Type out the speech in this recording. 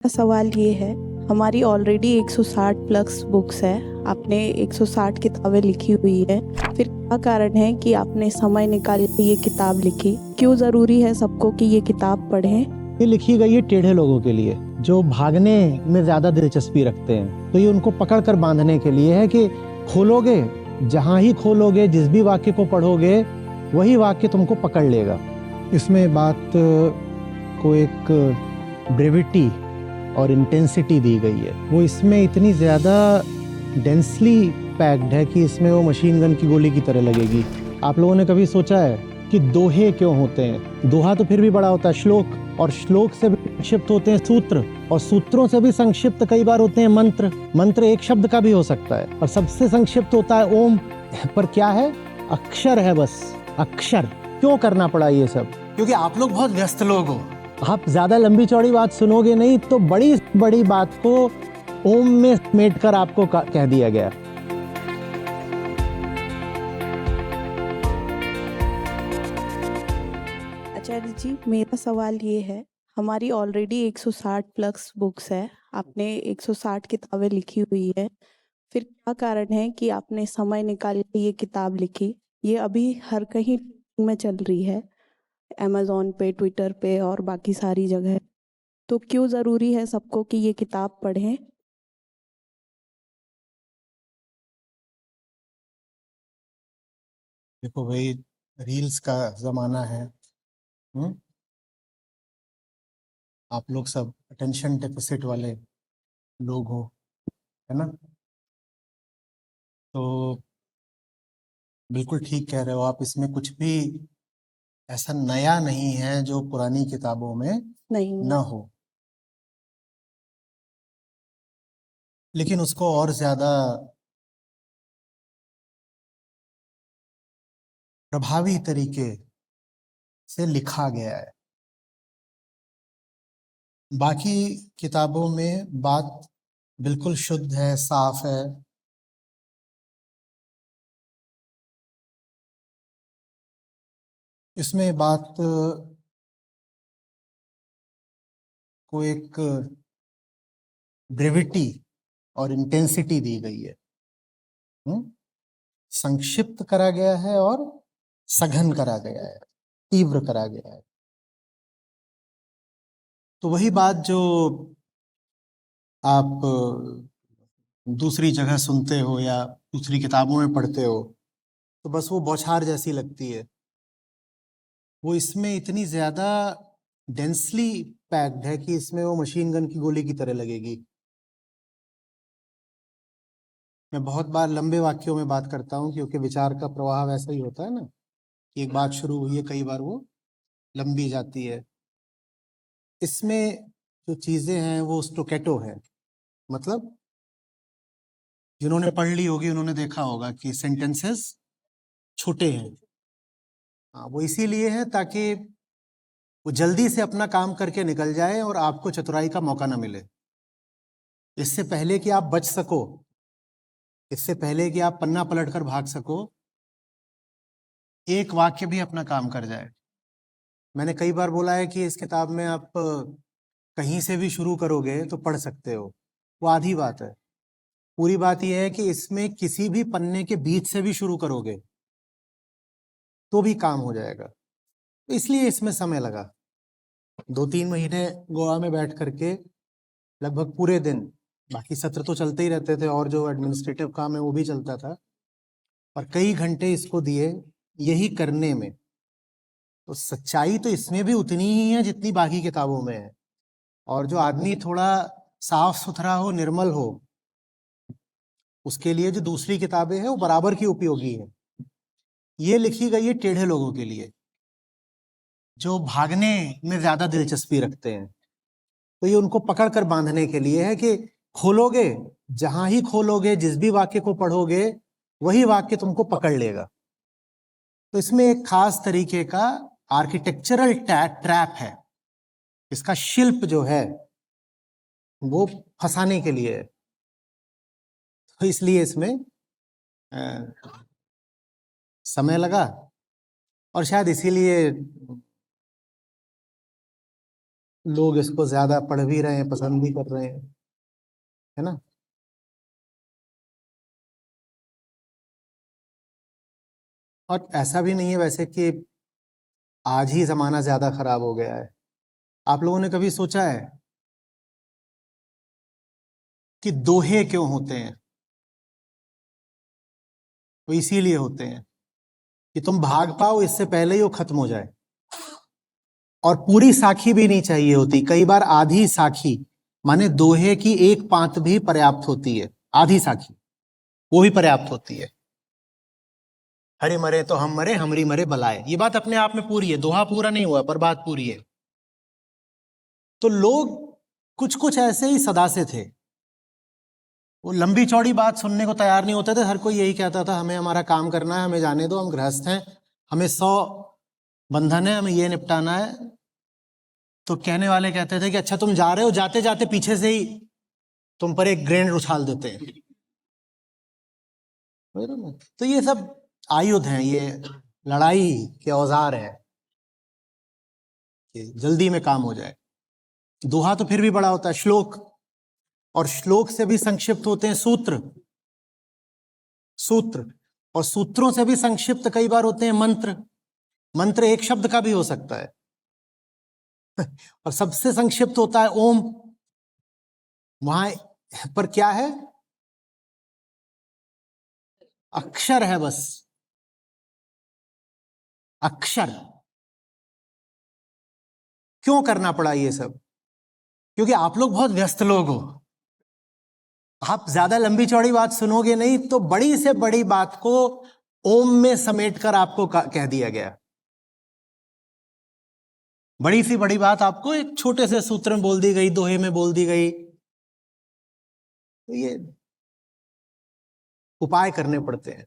मेरा सवाल ये है, हमारी ऑलरेडी 160 प्लस बुक्स है। आपने 160 किताबें लिखी हुई है। फिर क्या कारण है कि आपने समय निकाल के ये किताब लिखी? क्यों ज़रूरी है सबको कि ये किताब पढ़ें? ये लिखी गई है टेढ़े लोगों के लिए जो भागने में ज्यादा दिलचस्पी रखते हैं। तो ये उनको पकड़ कर बांधने के लिए है कि खोलोगे, जहां ही खोलोगे, जिस भी वाक्य को पढ़ोगे वही वाक्य तुमको पकड़ लेगा। इसमें बात को एक ब्रेविटी और इंटेंसिटी दी गई है। वो इसमें इतनी ज्यादा डेंसली पैक्ड है कि इसमें वो मशीन गन की गोली की तरह लगेगी। आप लोगों ने कभी सोचा है कि दोहे क्यों होते हैं? दोहा तो फिर भी बड़ा होता है, श्लोक, और श्लोक से भी संक्षिप्त होते हैं सूत्र, और सूत्रों से भी संक्षिप्त कई बार होते हैं मंत्र। मंत्र एक शब्द का भी हो सकता है, और सबसे संक्षिप्त होता है ओम। पर क्या है? अक्षर है, बस अक्षर। क्यों करना पड़ा ये सब? क्योंकि आप लोग बहुत व्यस्त लोग हो। आप ज्यादा लंबी चौड़ी बात सुनोगे नहीं, तो बड़ी बड़ी बात को ओम में समेट कर आपको कह दिया गया। आचार्य जी, मेरा सवाल ये है, हमारी ऑलरेडी 160 प्लस बुक्स है। आपने 160 किताबें लिखी हुई है। फिर क्या कारण है कि आपने समय निकाल के ये किताब लिखी? ये अभी हर कहीं में चल रही है, अमेज़न पे, ट्विटर पे और बाकी सारी जगह। तो क्यों ज़रूरी है सबको कि ये किताब पढ़ें? देखो भाई, रील्स का जमाना है। आप लोग सब अटेंशन डेफिसिट वाले लोग हो, है ना? तो बिल्कुल ठीक कह रहे हो आप। इसमें कुछ भी ऐसा नया नहीं है जो पुरानी किताबों में नहीं। न हो, लेकिन उसको और ज्यादा प्रभावी तरीके से लिखा गया है। बाकी किताबों में बात बिल्कुल शुद्ध है, साफ है। इसमें बात को एक ब्रेविटी और इंटेंसिटी दी गई है। संक्षिप्त करा गया है और सघन करा गया है, तीव्र करा गया है। तो वही बात जो आप दूसरी जगह सुनते हो या दूसरी किताबों में पढ़ते हो, तो बस वो बौछार जैसी लगती है। वो इसमें इतनी ज्यादा डेंसली पैक्ड है कि इसमें वो मशीन गन की गोली की तरह लगेगी। मैं बहुत बार लंबे वाक्यों में बात करता हूँ, क्योंकि विचार का प्रवाह वैसा ही होता है ना, कि एक बात शुरू हुई है, कई बार वो लंबी जाती है। इसमें जो चीजें हैं वो स्टोकेटो है। मतलब जिन्होंने पढ़ ली होगी उन्होंने देखा होगा कि सेंटेंसेस छोटे हैं। हाँ, वो इसीलिए है ताकि वो जल्दी से अपना काम करके निकल जाए और आपको चतुराई का मौका ना मिले। इससे पहले कि आप बच सको, इससे पहले कि आप पन्ना पलटकर भाग सको, एक वाक्य भी अपना काम कर जाए। मैंने कई बार बोला है कि इस किताब में आप कहीं से भी शुरू करोगे तो पढ़ सकते हो, वो आधी बात है। पूरी बात यह है कि इसमें किसी भी पन्ने के बीच से भी शुरू करोगे तो भी काम हो जाएगा। तो इसलिए इसमें समय लगा। 2-3 महीने गोवा में बैठ करके लगभग पूरे दिन, बाकी सत्र तो चलते ही रहते थे और जो एडमिनिस्ट्रेटिव काम है वो भी चलता था, और कई घंटे इसको दिए यही करने में। तो सच्चाई तो इसमें भी उतनी ही है जितनी बाकी किताबों में है। और जो आदमी थोड़ा साफ सुथरा हो, निर्मल हो, उसके लिए जो दूसरी किताबें हैं वो बराबर की उपयोगी है। ये लिखी गई है टेढ़े लोगों के लिए जो भागने में ज्यादा दिलचस्पी रखते हैं। तो ये उनको पकड़ कर बांधने के लिए है कि खोलोगे, जहां ही खोलोगे, जिस भी वाक्य को पढ़ोगे वही वाक्य तुमको पकड़ लेगा। तो इसमें एक खास तरीके का आर्किटेक्चरल ट्रैप है। इसका शिल्प जो है वो फंसाने के लिए है। तो इसलिए इसमें समय लगा, और शायद इसीलिए लोग इसको ज्यादा पढ़ भी रहे हैं, पसंद भी कर रहे हैं, है ना। और ऐसा भी नहीं है वैसे कि आज ही जमाना ज्यादा खराब हो गया है। आप लोगों ने कभी सोचा है कि दोहे क्यों होते हैं? वो इसीलिए होते हैं कि तुम भाग पाओ इससे पहले ही वो खत्म हो जाए। और पूरी साखी भी नहीं चाहिए होती, कई बार आधी साखी, माने दोहे की एक पांत भी पर्याप्त होती है। आधी साखी वो भी पर्याप्त होती है। हरे मरे तो हम मरे, हमरी मरे बलाए, ये बात अपने आप में पूरी है। दोहा पूरा नहीं हुआ पर बात पूरी है। तो लोग कुछ कुछ ऐसे ही सदा से थे, वो लंबी चौड़ी बात सुनने को तैयार नहीं होते थे। हर कोई यही कहता था, हमें हमारा काम करना है, हमें जाने दो, हम गृहस्थ हैं, हमें 100 बंधन है, हमें ये निपटाना है। तो कहने वाले कहते थे कि अच्छा तुम जा रहे हो, जाते जाते पीछे से ही तुम पर एक ग्रेनेड उछाल देते हैं। समझ रहे हो ना? तो ये सब आयुध हैं, ये लड़ाई के औजार हैं कि जल्दी में काम हो जाए। दोहा तो फिर भी बड़ा होता है, श्लोक, और श्लोक से भी संक्षिप्त होते हैं सूत्र। सूत्र और सूत्रों से भी संक्षिप्त कई बार होते हैं मंत्र। मंत्र एक शब्द का भी हो सकता है। और सबसे संक्षिप्त होता है ओम। वहां पर क्या है? अक्षर है, बस अक्षर। क्यों करना पड़ा ये सब? क्योंकि आप लोग बहुत व्यस्त लोग हो। आप ज्यादा लंबी चौड़ी बात सुनोगे नहीं, तो बड़ी से बड़ी बात को ओम में समेटकर आपको कह दिया गया। बड़ी सी बड़ी बात आपको एक छोटे से सूत्र में बोल दी गई, दोहे में बोल दी गई। तो ये उपाय करने पड़ते हैं।